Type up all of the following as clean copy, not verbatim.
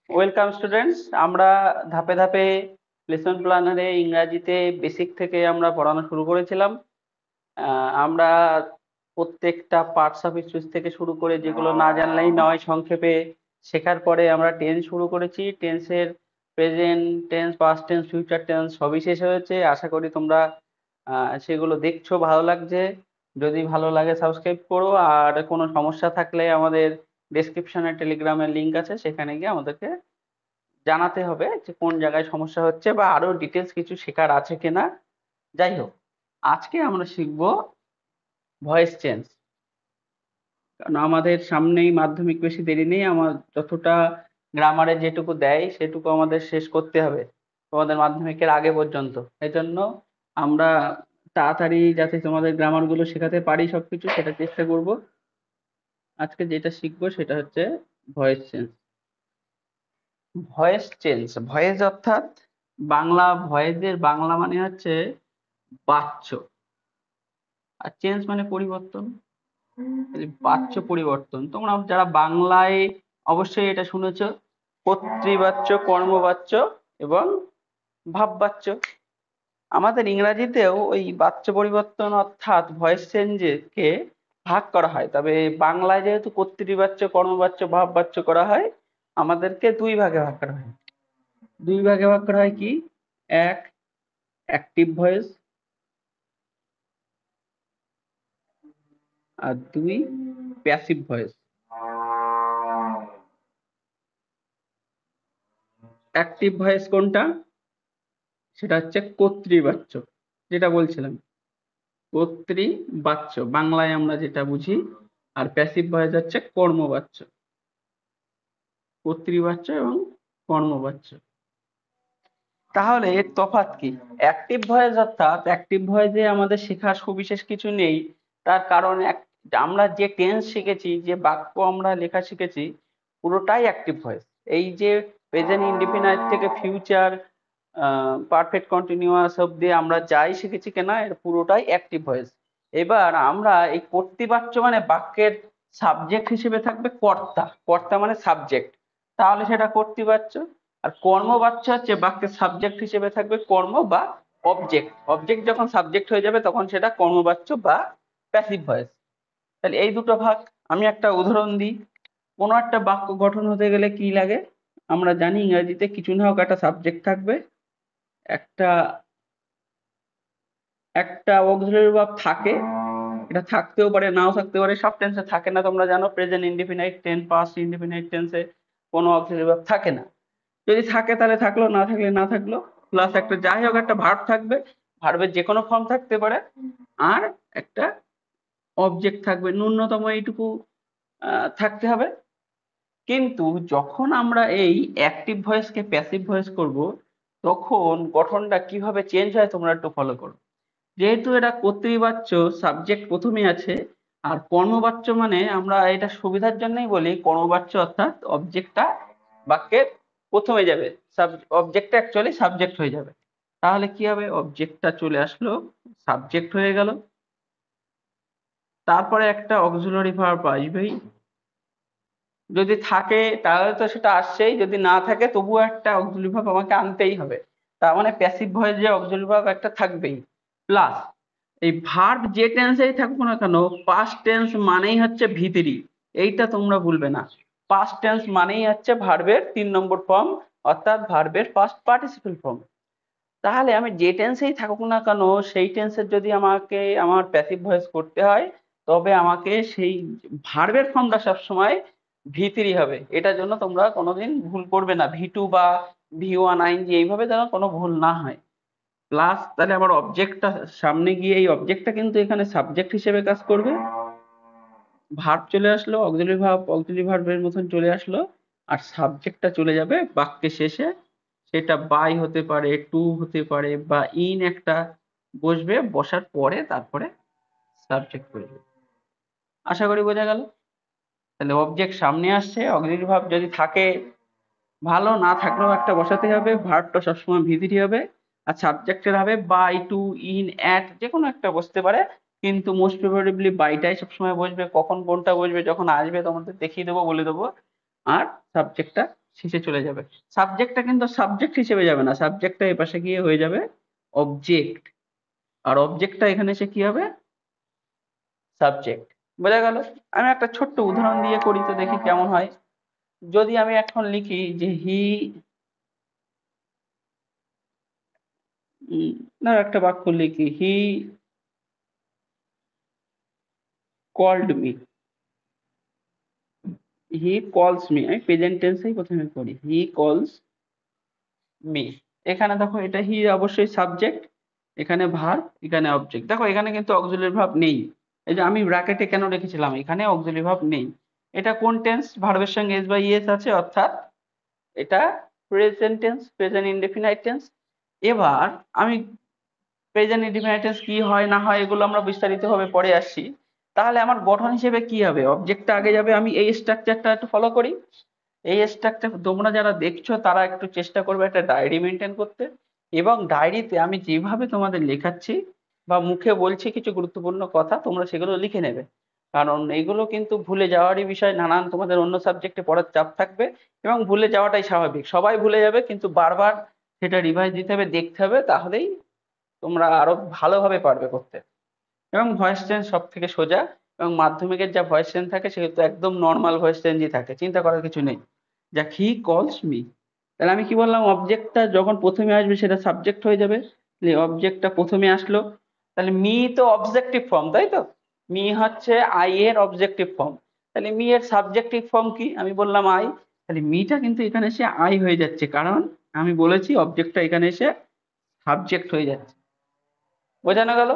Welcome students. আমরা ধাপে ধাপে লেসন প্ল্যানারে ইংরাজিতে বেসিক থেকে আমরা পড়ানো শুরু করেছিলাম। আমরা প্রত্যেকটা পার্টস অফ স্পিচ থেকে শুরু করে যেগুলো না জানলেই নয় সংক্ষেপে শেখার পরে আমরা টেন্স শুরু করেছি। টেন্সের present tense, past tense, future tense সবই শেষ হয়েছে। আশা করি তোমরা সেগুলো দেখছো, ভালো লাগছে। যদি ভালো লাগে সাবস্ক্রাইব করো, আর কোনো সমস্যা থাকলে আমাদের ডেসক্রিপশনে টেলিগ্রামের লিংক আছে, সেখানে গিয়ে আমাদেরকে জানাতে হবে যে কোন জায়গায় সমস্যা হচ্ছে বা আরো ডিটেলস কিছু শেখার আছে কিনা। যাই হোক, আজকে আমরা শিখব ভয়েস চেঞ্জ। কারণ আমাদের সামনেই মাধ্যমিক, বেশি দেরি নেই। আমার যতটা গ্রামারে যেটুকু দেয় সেটুকু আমাদের শেষ করতে হবে তোমাদের মাধ্যমিকের আগে পর্যন্ত। এই জন্য আমরা তাড়াতাড়ি যাতে তোমাদের গ্রামার গুলো শেখাতে পারি সবকিছু, সেটা চেষ্টা করব। আজকে যেটা শিখবো সেটা হচ্ছে voice change. Voice change, voice অর্থাৎ বাংলা ভয়েসের বাংলা মানে হচ্ছে বাচ্য, আর চেঞ্জ মানে পরিবর্তন। এই বাচ্য পরিবর্তন, তোমরা যারা বাংলায় অবশ্যই এটা শুনেছো, কর্তৃবাচ্য, কর্মবাচ্য এবং ভাববাচ্য। আমাদের ইংরাজিতেও ওই বাচ্য পরিবর্তন অর্থাৎ ভয়েস চেঞ্জকে ভাগ করা হয়, তবে বাংলায় যেহেতু কর্তৃবাচ্য, কর্মবাচ্য, ভাববাচ্য করা হয়, আমাদেরকে দুই ভাগে ভাগ করা হয়। দুই ভাগে ভাগ করা হয় কি? এক, অ্যাক্টিভ ভয়েস, আর দুই, প্যাসিভ ভয়েস। অ্যাক্টিভ ভয়েস কোনটা? সেটা হচ্ছে কর্তৃবাচ্য, যেটা বলছিলাম, কর্তৃবাচ্য বাংলায় আমরা যেটা বুঝি। আর প্যাসিভ ভয়েস হচ্ছে কর্মবাচ্য, কর্তৃবাচ্য এবং কর্মবাচ্য। তাহলে এর তফাৎ কি? অ্যাক্টিভ ভয়েস অর্থাৎ অ্যাক্টিভ ভয়েসে আমাদের শেখার সবিশেষ কিছু নেই। তার কারণ আমরা যে টেন্স শিখেছি, যে বাক্য আমরা লেখা শিখেছি, পুরোটাই অ্যাক্টিভ ভয়েস। এই যে প্রেজেন্ট ইনডিফিনাইট থেকে ফিউচার পারফেক্ট কন্টিনিউয়াস অব্দি আমরা যাই শিখেছি কিনা, এর পুরোটাই অ্যাক্টিভ ভয়েস। এবার আমরা এই কর্তৃবাচ্য মানে বাক্যের সাবজেক্ট হিসেবে থাকবে কর্তা, কর্তা মানে সাবজেক্ট, তাহলে সেটা কর্তৃবাচ্য। আর কর্মবাচ্য হচ্ছে বাক্যের সাবজেক্ট হিসেবে থাকবে কর্ম বা অবজেক্ট, অবজেক্ট যখন সাবজেক্ট হয়ে যাবে তখন সেটা কর্মবাচ্য বা প্যাসিভ ভয়েস। তাহলে এই দুটো ভাগ। আমি একটা উদাহরণ দিই। কোনো একটা বাক্য গঠন হতে গেলে কি লাগে? আমরা জানি ইংরেজিতে কিছু না হোক একটা সাবজেক্ট থাকবে, একটা একটা অক্সিলারি ভার্ব থাকে। এটা থাকতেও পারে, নাও থাকতে পারে, সব টেন্সে থাকে না। তোমরা জানো present indefinite tense, past indefinite টেন্সে কোনো অক্সিলারি ভার্ব থাকে না। যদি থাকে তাহলে থাকলো, না থাকলে না থাকলো। প্লাস একটা যাই হোক একটা ভার্ব থাকবে, ভার্বের যে কোনো ফর্ম থাকতে পারে। আর একটা অবজেক্ট থাকবে, ন্যূনতম এইটুকু থাকতে হবে। কিন্তু যখন আমরা এই অ্যাক্টিভ ভয়েসকে প্যাসিভ ভয়েস করব, তখন গঠনটা কিভাবে চেঞ্জ হয় তোমরা একটু ফলো করো। যেহেতু এটা কর্তৃবাচ্য, সাবজেক্ট প্রথমে আছে, আর কর্মবাচ্য মানে আমরা এটা সুবিধার জন্যই বলি কর্মবাচ্য অর্থাৎ অবজেক্টটা বাক্যের প্রথমে যাবে, অবজেক্টটা অ্যাকচুয়ালি সাবজেক্ট হয়ে যাবে। তাহলে কি হবে? অবজেক্টটা চলে আসলো, সাবজেক্ট হয়ে গেল, তারপরে একটা অক্সিলারি ভার্ব আসবেই। যদি থাকে তাহলে তো সেটা আসছেই, যদি না থাকে তবুও একটা অক্সিলারি ভার্ব আমাকে আনতেই হবে। তার মানে প্যাসিভ ভয়েসে অক্সিলারি ভার্ব একটা থাকবেই। প্লাস এই ভার্ব যে টেন্সেই থাকুক না কেন, পাস্ট টেন্স মানেই হচ্ছে ভিতরি, এইটা তোমরা ভুলবে না। পাস্ট টেন্স মানেই হচ্ছে ভার্বের 3 নম্বর ফর্ম, অর্থাৎ ভার্বের পাস্ট পার্টিসিপল ফর্ম। তাহলে আমি যে টেন্সেই থাকুক না কেন, সেই টেন্সের যদি আমাকে আমার প্যাসিভ ভয়েস করতে হয়, তবে আমাকে সেই ভার্বের ফর্মটা সবসময় ভি3 হবে। এটার জন্য তোমরা কোনোদিন ভুল করবে না, ভি2 বা ভি1 আইএনজি, এইভাবে যেন কোনো ভুল না হয়। প্লাস তাহলে আমার অবজেক্টটা সামনে গিয়ে, এই অবজেক্টটা কিন্তু এখানে সাবজেক্ট হিসেবে কাজ করবে। ভার্ব চলে আসলো, অক্সিলারি ভার্বের মতন চলে আসলো, আর সাবজেক্টটা চলে যাবে বাক্যের শেষে। সেটা বাই হতে পারে, টু হতে পারে, বা ইন একটা বসবে, বসার পরে তারপরে সাবজেক্ট বসবে। আশা করি বোঝা গেল। তাহলে অবজেক্ট সামনে আসছে, অক্সিলারি ভার্ব যদি থাকে ভালো, না থাকলেও একটা বসাতে হবে, ভার্বটা সবসময় ভিজিটি হবে। আর সাবজেক্টের হবে বাই, টু, ইন, অ্যাট, যে কোনো একটা বসতে পারে, কিন্তু মোস্ট প্রিফারেবলি বাইটাই সবসময় বসবে। কখন কোনটা বসবে যখন আসবে তোমাদের দেখিয়ে দেবো, বলে দেবো। আর সাবজেক্টটা শেষে চলে যাবে। সাবজেক্টটা কিন্তু সাবজেক্ট হিসেবে যাবে না, সাবজেক্টটা এ পাশে গিয়ে হয়ে যাবে অবজেক্ট, আর অবজেক্টটা এখানে এসে কি হবে, সাবজেক্ট। বোঝা গেল? আমি একটা ছোট্ট উদাহরণ দিয়ে করি তো দেখি কেমন হয়। যদি আমি এখন লিখি যে হি, না একটা বাক্য লিখি, হি কল্ড মি, হি কলস মি, আমি প্রেজেন্ট টেন্সেই প্রথমে করি, হি কলস মি। এখানে দেখো এটা হি অবশ্যই সাবজেক্ট, এখানে ভার্ব, এখানে অবজেক্ট। দেখো এখানে কিন্তু অক্সিলারি ভার্ব নেই, এই যে আমি ব্র্যাকেটে কেন রেখেছিলাম, এখানে অক্সিলারি ভার্ব নেই। এটা কোন টেন্স, ভার্বের সঙ্গে এস বা ইএস আছে, অর্থাৎ এটা present tense, present indefinite tense. এবার আমি প্রেজেন্ট ইনডেফিনাইট টেন্স কি হয় না হয় এগুলো আমরা বিস্তারিতভাবে পরে আসছি। তাহলে আমার গঠন হিসেবে কি হবে, অবজেক্টটা আগে যাবে, আমি এই স্ট্রাকচারটা একটু ফলো করি। এই স্ট্রাকচার তোমরা যারা দেখছো তারা একটু চেষ্টা করবে একটা ডায়েরি মেনটেন করতে, এবং ডায়েরিতে আমি যেভাবে তোমাদের লেখাচ্ছি বা মুখে বলছি কিছু গুরুত্বপূর্ণ কথা তোমরা সেগুলো লিখে নেবে। কারণ এগুলো কিন্তু ভুলে যাওয়ারই বিষয়, নানান তোমাদের অন্য সাবজেক্টে পড়ার চাপ থাকবে এবং ভুলে যাওয়াটাই স্বাভাবিক, সবাই ভুলে যাবে, কিন্তু বারবার সেটা রিভাইজ দিতে হবে, দেখতে হবে, তাহলেই তোমরা আরো ভালোভাবে পারবে করতে। এবং ভয়েস চেঞ্জ সব থেকে সোজা, এবং মাধ্যমিকের যা ভয়েস চেঞ্জ থাকে সেগুলো তো একদম নর্মাল ভয়েস চেঞ্জই থাকে, চিন্তা করার কিছু নেই। যাক, হি কলস মি, তাহলে আমি কি বললাম, অবজেক্টটা যখন প্রথমে আসবে সেটা সাবজেক্ট হয়ে যাবে, অবজেক্টটা প্রথমে আসলো, তাহলে মি তো অবজেক্টিভ ফর্ম, তাই তো, মি হচ্ছে আই এর অবজেক্টিভ ফর্ম, তাহলে মি এর সাবজেক্টিভ ফর্ম কি, আমি বললাম আই, তাহলে মিটা কিন্তু এখানে এসে আই হয়ে যাচ্ছে, কারণ আমি বলেছি অবজেক্টটা এখানে এসে সাবজেক্ট হয়ে যাচ্ছে। বোঝানো গেল?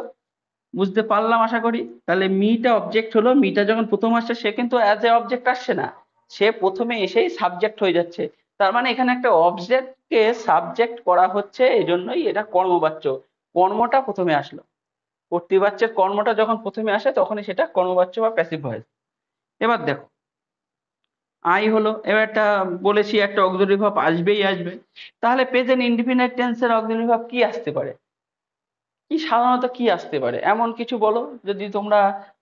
বুঝতে পারলাম আশা করি। তাহলে মিটা অবজেক্ট হলো, মিটা যখন প্রথম আসছে সে কিন্তু অ্যাজ এ অবজেক্ট আসছে না, সে প্রথমে এসেই সাবজেক্ট হয়ে যাচ্ছে। তার মানে এখানে একটা অবজেক্টকে সাবজেক্ট করা হচ্ছে, এই জন্যই এটা কর্মবাচ্য, কর্মটা প্রথমে আসলো। কর্তৃবাচ্যের কর্মটা যখন প্রথমে আসে তখনই সেটা কর্মবাচ্য বা প্যাসিভ ভয়েস। এবার দেখো, আই হলো, এবার একটা বলেছি একটা অক্সিলারি ভার্ব আসবেই আসবে, তাহলে প্রেজেন্ট ইনডিফিনিট টেন্সের অক্সিলারি ভার্ব কি আসতে পারে, কি সাধারণত কি আসতে পারে এমন কিছু বলো, যদি তোমরা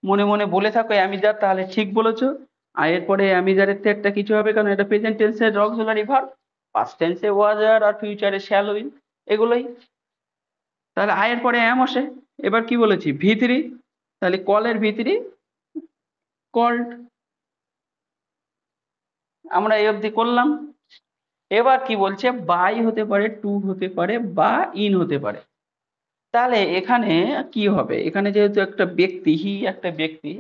মনে মনে বলে থাকো অ্যামিজার, তাহলে ঠিক বলেছো। আর এরপরে অ্যামিজারের থেকে একটা কিছু হবে, কারণ এটা প্রেজেন্ট টেন্সের অক্সিলারি ভার্ব, পাস্ট টেন্সে ওয়াজ আর ফিউচারে শ্যাল উইল, এগুলোই। তাহলে আয়ের পরে অ্যাম আসে। এবার কি বলেছি, ভি3, তাহলে কলের ভি3 কল্ড, আমরা এই অবধি করলাম। এবার কি বলছে, বাই হতে পারে, টু হতে পারে, বা ইন হতে পারে। তাহলে এখানে কি হবে, এখানে যেহেতু একটা ব্যক্তি, হি একটা ব্যক্তি,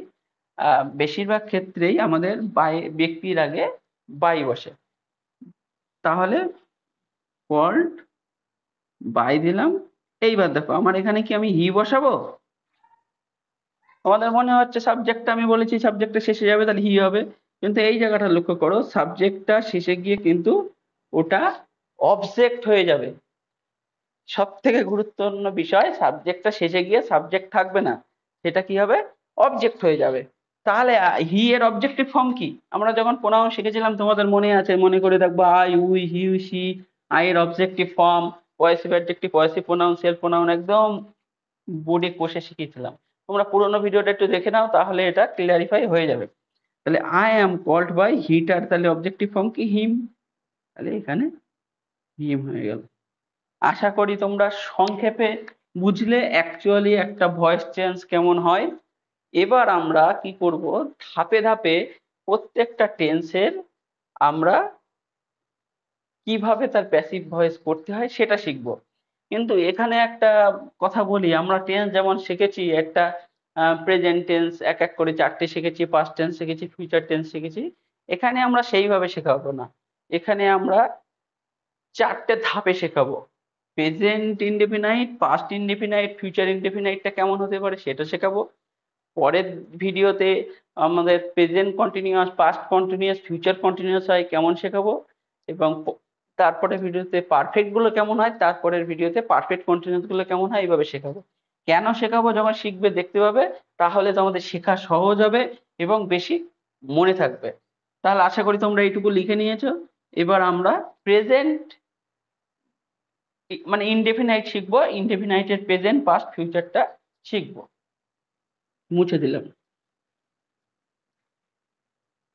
বেশিরভাগ ক্ষেত্রেই আমাদের বাই, ব্যক্তির আগে বাই বসে। তাহলে কল্ড, বাই দিলাম। এইবার দেখো আমার এখানে কি আমি হি বসাবো, আমাদের মনে হচ্ছে সাবজেক্টটা আমি বলেছি সাবজেক্টটা শেষে যাবে তাহলে হি হবে, কিন্তু এই জায়গাটা লক্ষ্য করো, সাবজেক্টটা শেষে গিয়ে কিন্তু ওটা অবজেক্ট হয়ে যাবে। সব থেকে গুরুত্বপূর্ণ বিষয়, সাবজেক্টটা শেষে গিয়ে সাবজেক্ট থাকবে না, সেটা কি হবে, অবজেক্ট হয়ে যাবে। তাহলে হি এর অবজেক্টিভ ফর্ম কি, আমরা যখন প্রোনাউন শিখেছিলাম তোমাদের মনে আছে, মনে করে দেখবো, I, we, he, she, I এর objective form, possessive adjective, possessive pronoun, self pronoun, একদম বোর্ডে কষে শিখিয়েছিলাম। তোমরা পুরোনো ভিডিওটা একটু দেখে নাও, তাহলে এটা ক্লিয়ারিফাই হয়ে যাবে। তাহলে I am called by heater, তাহলে অবজেক্টিভ ফর্ম কি, হিম, তাহলে এখানে হিম হয়ে গেল। আশা করি তোমরা সংক্ষেপে বুঝলে অ্যাকচুয়ালি একটা ভয়েস চেঞ্জ কেমন হয়। এবার আমরা কি করব, ধাপে ধাপে প্রত্যেকটা টেন্সের আমরা কিভাবে তার প্যাসিভ ভয়েস করতে হয় সেটা শিখব। কিন্তু এখানে একটা কথা বলি, আমরা টেন্স যেমন শিখেছি, একটা প্রেজেন্ট টেন্স এক এক করে চারটে শিখেছি, পাস্ট টেন্স শিখেছি, ফিউচার টেন্স শিখেছি, এখানে আমরা সেইভাবে শেখাবো না, এখানে আমরা চারটে ধাপে শেখাবো। Present indefinite, past indefinite, future ইনডেফিনাইটটা কেমন হতে পারে সেটা শেখাবো। পরের ভিডিওতে আমাদের present continuous, past continuous, future continuous হয় কেমন শেখাবো, এবং তারপরে ভিডিওতে পারফেক্ট গুলো কেমন হয়, তারপরের ভিডিওতে পারফেক্ট কন্টিনিউয়াস গুলো কেমন হয়, এইভাবে শেখাবো। কেন শেখাবো, যখন শিখবে দেখতে পাবে, তাহলে তোমাদের শেখা সহজ হবে এবং বেশি মনে থাকবে। তাহলে আশা করি তোমরা এইটুকু লিখে নিয়েছো। এবার আমরা প্রেজেন্ট মানে ইনডেফিনাইট শিখবো, ইনডেফিনাইটের প্রেজেন্ট, পাস্ট, ফিউচারটা শিখবো। মুছে দিলাম,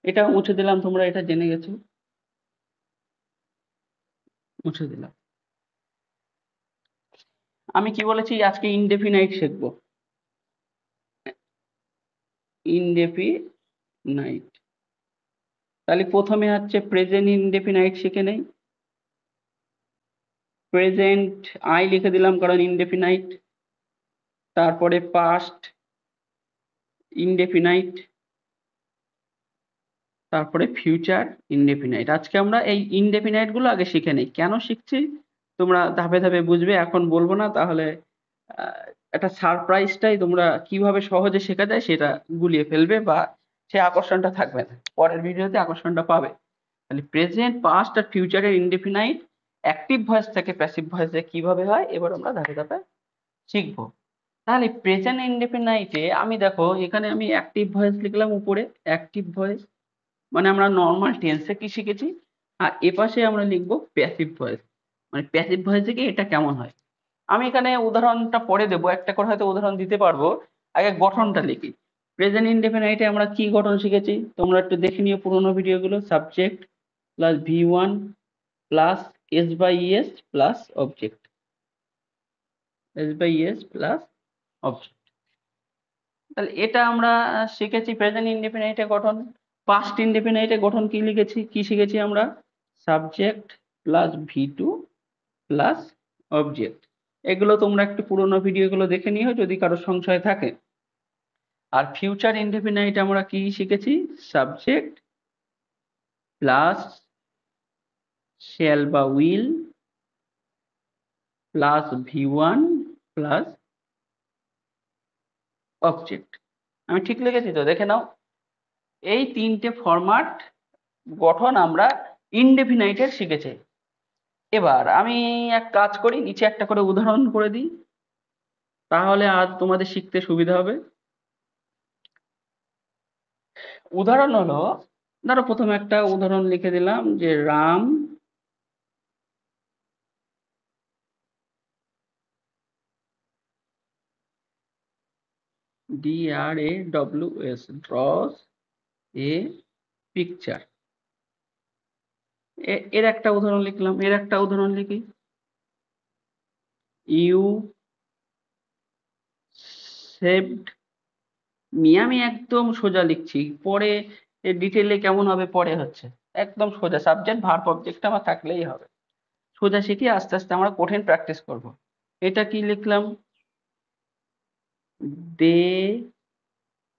এটা মুছে দিলাম, তোমরা এটা জেনে গেছো। মুছে দিলাম। আমি কি বলেছি আজকে ইনডেফিনাইট শিখবো, ইনডেফিনাইট। তাহলে প্রথমে হচ্ছে প্রেজেন্ট ইনডেফিনাইট শিখে নেই। প্রেজেন্ট আই লিখে দিলাম কারণ ইনডেফিনাইট, তারপরে পাস্ট ইনডেফিনাইট, তারপরে ফিউচার ইনডেফিনাইট। আজকে আমরা এই ইনডেফিনাইট গুলো আগে শিখে নেই। কেন শিখছি তোমরা ধাপে ধাপে বুঝবে, এখন বলবো না, তাহলে একটা সারপ্রাইজটাই তোমরা কিভাবে সহজে শেখা যায় সেটা গুলিয়ে ফেলবে, বা সে আকর্ষণটা থাকবে না, পরের ভিডিওতে আকর্ষণটা পাবে। তাহলে প্রেজেন্ট, পাস্ট আর ফিউচারের ইনডেফিনাইট অ্যাক্টিভ ভয়েস থেকে প্যাসিভ ভয়েসে কিভাবে হয় এবার আমরা ধাপে ধাপে শিখবো। তাহলে প্রেজেন্ট ইনডেফিনাইটে আমি দেখো এখানে আমি অ্যাক্টিভ ভয়েস লিখলাম উপরে, অ্যাক্টিভ ভয়েস মানে আমরা নর্মাল টেন্সে কি শিখেছি, আর এপাশে আমরা লিখবো প্যাসিভ ভয়েস, মানে প্যাসিভ ভয়েসে কি এটা কেমন হয়। আমি এখানে উদাহরণটা পরে দেবো, একটা করে হয়তো উদাহরণ দিতে পারবো, আগে গঠনটা লিখি। প্রেজেন্ট ইনডেফিনাইটে আমরা কি গঠন শিখেছি তোমরা একটু দেখে নিও পুরোনো ভিডিওগুলো। Subject plus V1 plus S by ES plus object, S by ES plus object. তাহলে এটা আমরা শিখেছি প্রেজেন্ট ইনডেফিনাইটে গঠন। পাস্ট ইনডেফিনাইটে গঠন কি লিখেছি, কি শিখেছি আমরা, subject plus V2 plus object. এগুলো তোমরা একটু পুরোনো ভিডিওগুলো দেখে নিও যদি কারো সংশয় থাকে। আর ফিউচার ইনডেফিনাইট আমরা কি শিখেছি, সাবজেক্ট প্লাস শ্যাল বা will plus V1 plus object. আমি ঠিক লিখেছি তো, দেখে নাও। এই তিনটে ফরম্যাট গঠন আমরা ইনডেফিনাইটের শিখেছি। এবার আমি এক কাজ করি, নিচে একটা করে উদাহরণ করে দিই, তাহলে আজ তোমাদের শিখতে সুবিধা হবে। উদাহরণ হলো, ধরো প্রথমে একটা উদাহরণ লিখে দিলাম যে Ram DRAWS draws a picture। এর একটা উদাহরণ লিখলাম। এর একটা উদাহরণ লিখি, ইউ সেভড মি। আমি একদম সোজা লিখছি, পরে ডিটেলে কেমন হবে পরে হচ্ছে, একদম সোজা সাবজেক্ট ভার্ব অবজেক্ট আমার থাকলেই হবে। সোজা শিখি, আস্তে আস্তে আমরা কঠিন প্র্যাকটিস করব। এটা কি লিখলাম, দে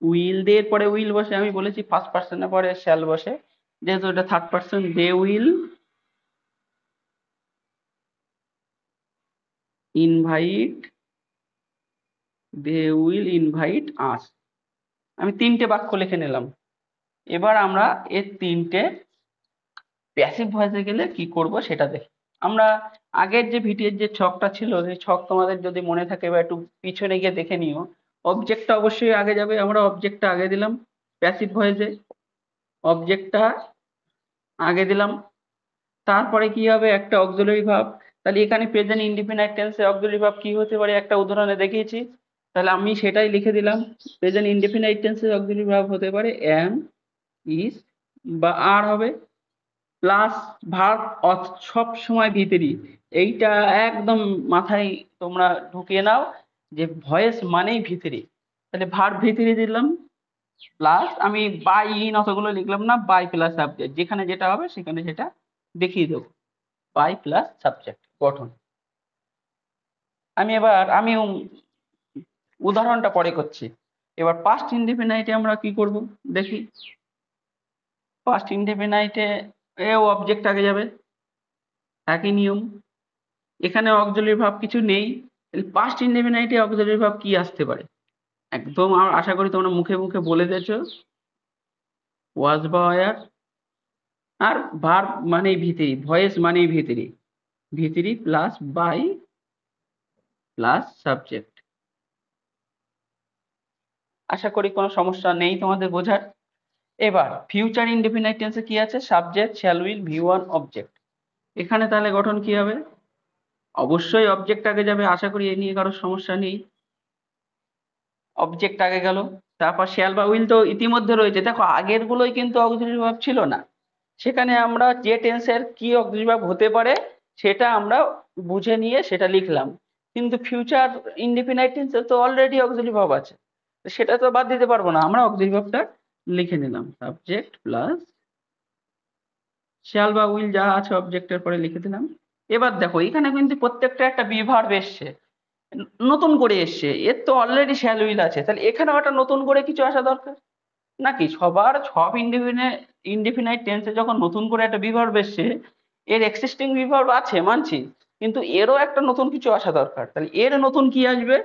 উইল, দে এর পরে উইল বসে, আমি বলেছি ফার্স্ট পার্সনের পরে শ্যাল বসে, যেহেতু এটা third person, they will invite, they will invite us. আমি তিনটে বাক্য লিখে নিলাম। এবার আমরা এর তিনটে প্যাসিভ ভয়েসে গেলে কি করব সেটা দেখি। আমরা আগের যে ভিডিওর যে ছকটা ছিল, সেই ছক তোমাদের যদি মনে থাকে বা একটু পিছনে গিয়ে দেখে নিও। অবজেক্টটা অবশ্যই আগে যাবে, আমরা অবজেক্টটা আগে দিলাম প্যাসিভ ভয়েসে, অবজেক্টটা আগে দিলাম। তারপরে কি হবে, একটা অক্সিলারি ভার্ব। তাহলে এখানে প্রেজেন্ট ইনডিফিনাইট টেন্সে অক্সিলারি ভার্ব কি হতে পারে একটা উদাহরণে দেখিয়েছি, তাহলে আমি সেটাই লিখে দিলাম। প্রেজেন্ট ইনডিফিনাইট টেন্সে অক্সিলারি ভার্ব হতে পারে অ্যাম, ইজ বা আর হবে, প্লাস ভার্ব সব সময় ভিতরি। এইটা একদম মাথায় তোমরা ঢুকিয়ে নাও যে ভয়েস মানেই ভিতরি। তাহলে ভার্ব ভিতরি দিলাম, প্লাস আমি বাই ইন অতগুলো লিখলাম না, বাই প্লাস সাবজেক্ট, যেখানে যেটা হবে সেখানে সেটা দেখিয়ে দেবো। বাই প্লাস সাবজেক্ট গঠন। আমি উদাহরণটা পরে করছি। এবার পাস্ট ইনডেফিনাইটে আমরা কি করব দেখি। পাস্ট ইনডেফিনাইটে এও অবজেক্ট আগে যাবে, একই নিয়ম। এখানে অক্সিলারি ভার্ব কিছু নেই, পাস্ট ইনডেফিনাইটে অক্সিলারি ভার্ব কি আসতে পারে একদম আশা করি তোমরা মুখে মুখে বলে দিয়েছো, ওয়াজ বা ওয়্যার। আর ভার্ব মানেই ভিতরি, ভয়েস মানেই ভিতরি, ভিতরি প্লাস বাই প্লাস সাবজেক্ট। আশা করি কোনো সমস্যা নেই তোমাদের বোঝার। এবার ফিউচার ইনডেফিনাইট টেন্সে কি আছে, subject shall will V1 object. এখানে তাহলে গঠন কি হবে, অবশ্যই অবজেক্ট আগে যাবে, আশা করি এ নিয়ে কারোর সমস্যা নেই। অবজেক্ট আগে গেল, তারপর শ্যাল বা উইল তো ইতিমধ্যে রয়েছে। দেখো আগের গুলোই কিন্তু অক্সিলারি ভার্ব ছিল না, সেখানে আমরা যে টেন্সের কি অক্সিলারি ভার্ব হতে পারে সেটা আমরা বুঝে নিয়ে সেটা লিখলাম। কিন্তু ফিউচার ইনডিফিনাইট টেন্সে তো অলরেডি অক্সিলারি ভার্ব আছে, তো সেটা তো বাদ দিতে পারবো না, আমরা অক্সিলারি ভার্বটা লিখে নিলাম, সাবজেক্ট প্লাস শ্যাল বা উইল যা আছে অবজেক্টের পরে লিখে দিলাম। এবার দেখো এখানে কিন্তু প্রত্যেকটা একটা বি ভার্ব এসছে, নতুন করে এসছে, এর তো অলরেডি শ্যাল উইল আছে, তাহলে এখানেও একটা নতুন করে কিছু আসা দরকার নাকি? সব ইনডিফিনাইট টেন্সে যখন নতুন করে একটা বিভার্ব এসছে, এর এক্সিস্টিং বিভার্ব আছে মানছি, কিন্তু এরও একটা নতুন কিছু আসা দরকার, তাহলে এর নতুন কি আসবে?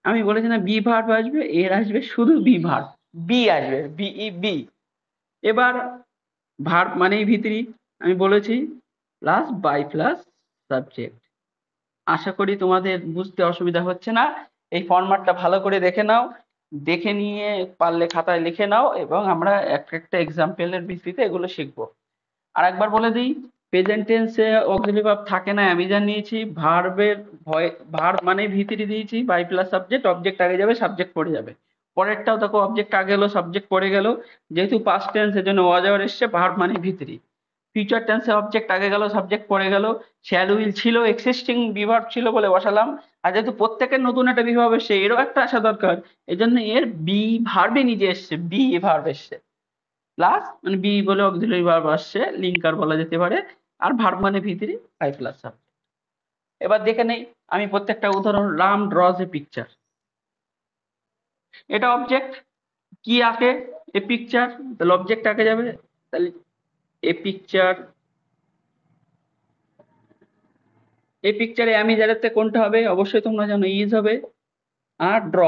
আমি বলেছি না বি ভার্ব আসবে, এর আসবে শুধু বি ভার্ব, বি আসবে, বিই বি। এবার ভার্ব মানেই ভিতরি, আমি বলেছি, প্লাস বাই প্লাস সাবজেক্ট। আশা করি তোমাদের বুঝতে অসুবিধা হচ্ছে না। এই ফরম্যাটটা ভালো করে দেখে নাও, দেখে নিয়ে পারলে খাতায় লিখে নাও, এবং আমরা একটা একটা এক্সাম্পলের ভিত্তিতে এগুলো শিখবো। আর একবার বলে দিই, প্রেজেন্ট টেন্সে অক্সিলারি ভার্ব থাকে না, আমি জানিয়েছি। ভার্বের ভার্ব মানে ভিতরি দিয়েছি, বাই প্লাস সাবজেক্ট, অবজেক্ট আগে যাবে, সাবজেক্ট পরে যাবে। পরেরটাও দেখো, অবজেক্ট আগে এলো, সাবজেক্ট পরে গেল। যেহেতু পাস্ট টেন্স এর জন্য ওয়াজ আওয়ার এসছে, ভার্ব মানে ভিতরি। ফিউচার টেন্সে অবজেক্ট আগে গেল, সাবজেক্ট পরে গেল। শ্যাল উইল ছিল, এক্সিস্টিং বিভার্ব ছিল বলে বসালাম। আর যেহেতু প্রত্যেকের নতুন একটা বিভার্ব এসছে, এরও একটা আসা দরকার, এই জন্য এর বি ভার্বে নিজে এসছে, বি ভার্ব এসছে। প্লাস মানে বি বলে অক্সিলারি ভার্ব আসছে, লিঙ্কার বলা যেতে পারে। আর ভার্ব মানে ভিতরে আই প্লাস সাবজেক্ট। এবার দেখে নেই, আমি প্রত্যেকটা উদাহরণ, রাম ড্রজ এ পিকচার, এটা অবজেক্ট, কি আঁকে? এ পিকচার, তাহলে অবজেক্ট আঁকে যাবে, তাহলে এ পিকচার, এই পিকচারে আমি জানাতে কোনটা হবে? অবশ্যই তোমরা জানো ইজ হবে। আর ড্র,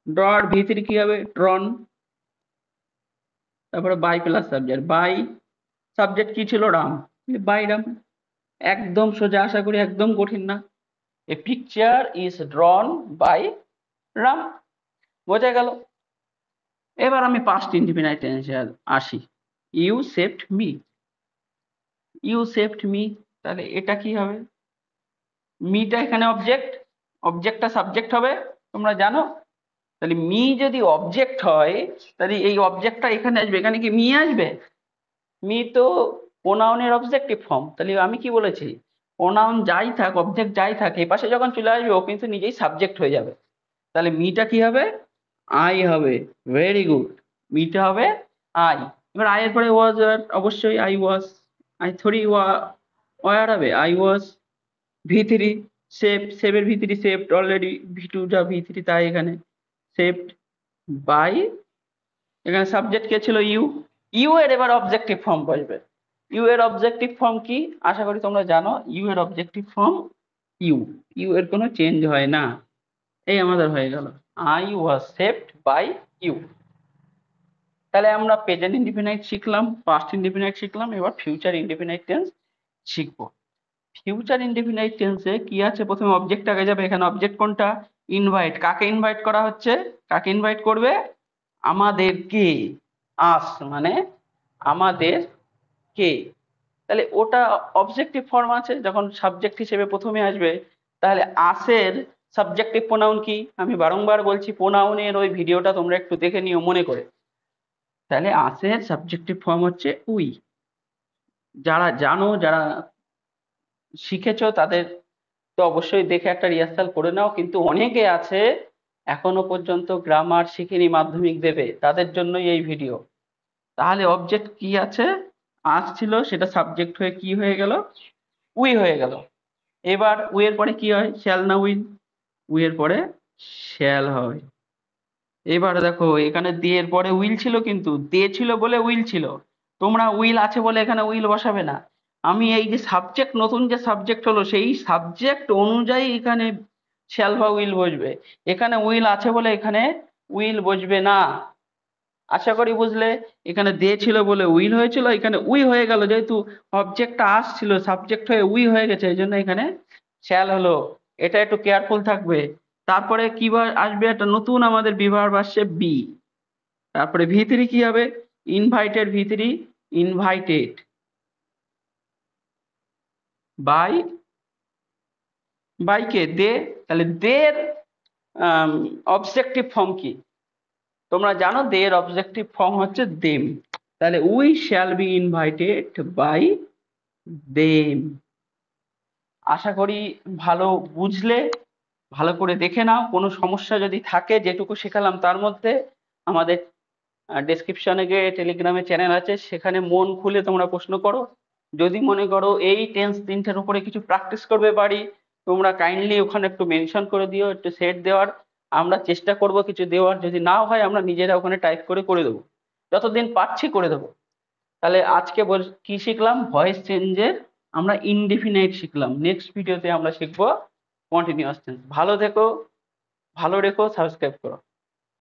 ড্রর ভিতরে কি হবে? ড্রন। তারপরে by plus subject, by subject কি ছিল? রাম, বাই রাম। একদম সোজা, আশা করি একদম কঠিন না। A picture is drawn by Ram, বোঝা গেল? এবার আমি পাস্ট ইনডিফিনাইট টেন্সে আসি। You saved me, you saved me, তাহলে এটা কি হবে? মিটা এখানে অবজেক্ট, অবজেক্টটা সাবজেক্ট হবে, তোমরা জানো। তাহলে মি যদি অবজেক্ট হয়, তাহলে এই অবজেক্টটা এখানে আসবে, এখানে কি মি আসবে? মি তো প্রোনাউনের অবজেক্টিভ ফর্ম, তাহলে আমি কি বলেছি? প্রোনাউন যাই থাক, অবজেক্ট যাই থাক, এই পাশে যখন চলে আসবে ও কিন্তু নিজেই সাবজেক্ট হয়ে যাবে। তাহলে মিটা কি হবে? আই হবে। ভেরি গুড, মিটা হবে আই। এবার আই এর পরে ওয়াজ, অবশ্যই I was, I three were হবে, I was. V three, save, সেভের V three saved already, V two যা ভি থ্রি তাই এখানে সেভড বাই, এখানে সাবজেক্ট কে ছিল? ইউ। ইউ এর এবার অবজেক্টিভ ফর্ম বসবে। ইউ এর অবজেক্টিভ ফর্ম কি? আশা করি তোমরা জানো, ইউ এর অবজেক্টিভ ফর্ম ইউ, ইউ এর কোনো চেঞ্জ হয় না। এই আমাদের হয়ে গেল, I was saved by you. তাহলে আমরা প্রেজেন্ট ইনডিফিনাইট শিখলাম, পাস্ট ইনডিফিনাইট শিখলাম, এবার ফিউচার ইনডিফিনাইট টেন্স শিখবো। ফিউচার ইনডিফিনাইট টেন্সে কি আছে? প্রথমে অবজেক্ট আগে যাবে, এখানে অবজেক্ট কোনটা? ইনভাইট। কাকে ইনভাইট করা হচ্ছে? কাকে ইনভাইট করবে? আমাদেরকে। আস মানে আমাদের কে, তাহলে ওটা অবজেক্টিভ ফর্ম আছে, যখন সাবজেক্ট হিসেবে প্রথমে আসবে, তাহলে আসের সাবজেক্টিভ প্রোনাউন কি? আমি বারংবার বলছি, প্রোনাউনের ওই ভিডিওটা তোমরা একটু দেখে নিও মনে করে। তাহলে আসের সাবজেক্টিভ ফর্ম হচ্ছে উই। যারা জানো, যারা শিখেছো, তাদের তো অবশ্যই দেখে একটা রিহার্সাল করে নাও, কিন্তু অনেকে আছে এখনো পর্যন্ত গ্রামার শিখেনি, মাধ্যমিক দেবে, তাদের জন্যই এই ভিডিও। তাহলে অবজেক্ট কি আছে? আজ ছিল, সেটা সাবজেক্ট হয়ে কি হয়ে গেল? উই হয়ে গেল। এবার উই এর পরে কি হয়? শ্যাল না উইল? উই এর পরে শ্যাল হয়। এবার দেখো এখানে দে এর পরে উইল ছিল, কিন্তু দে ছিল বলে উইল ছিল, তোমরা উইল আছে বলে এখানে উইল বসাবে না। আমি এই যে সাবজেক্ট, নতুন যে সাবজেক্ট হলো, সেই সাবজেক্ট অনুযায়ী এখানে শ্যাল বা উইল বসবে। এখানে উইল আছে বলে এখানে উইল বসবে না। আশা করি বুঝলে। এখানে দে ছিল বলে উইল হয়েছিল, এখানে উই হয়ে গেল, যেহেতু অবজেক্টটা আসছিল, সাবজেক্ট হয়ে উই হয়ে গেছে, এই জন্য এখানে শ্যাল হলো। এটা একটু কেয়ারফুল থাকবে। তারপরে কি আসবে? একটা নতুন আমাদের বিভার্ব আসছে, বি। তারপরে ভি থ্রি কি হবে? Invited, V three invited by, by কে? দে। তাহলে দের অবজেক্টিভ ফর্ম কি? তোমরা জানো দের অবজেক্টিভ ফর্ম হচ্ছে দেম। তাহলে we shall be invited by them. আশা করি ভালো বুঝলে, ভালো করে দেখে নাও। কোনো সমস্যা যদি থাকে যেটুকু শেখালাম তার মধ্যে, আমাদের ডেসক্রিপশনে গিয়ে টেলিগ্রামে চ্যানেল আছে, সেখানে মন খুলে তোমরা প্রশ্ন করো। যদি মনে করো এই টেন্স তিনটের উপরে কিছু প্র্যাকটিস করবে বাড়ি, তোমরা কাইন্ডলি ওখানে একটু মেনশন করে দিও, একটু সেট দেওয়ার। আমরা চেষ্টা করব কিছু দেওয়ার, যদি নাও হয় আমরা নিজেরা ওখানে টাইপ করে করে দেবো, যতদিন পারছি করে দেবো। তাহলে আজকে কি শিখলাম? ভয়েস চেঞ্জের আমরা ইনডিফিনাইট শিখলাম। নেক্সট ভিডিওতে আমরা শিখবো কন্টিনিউয়াস টেন্স। ভালো থেকো, ভালো রেখো, সাবস্ক্রাইব করো।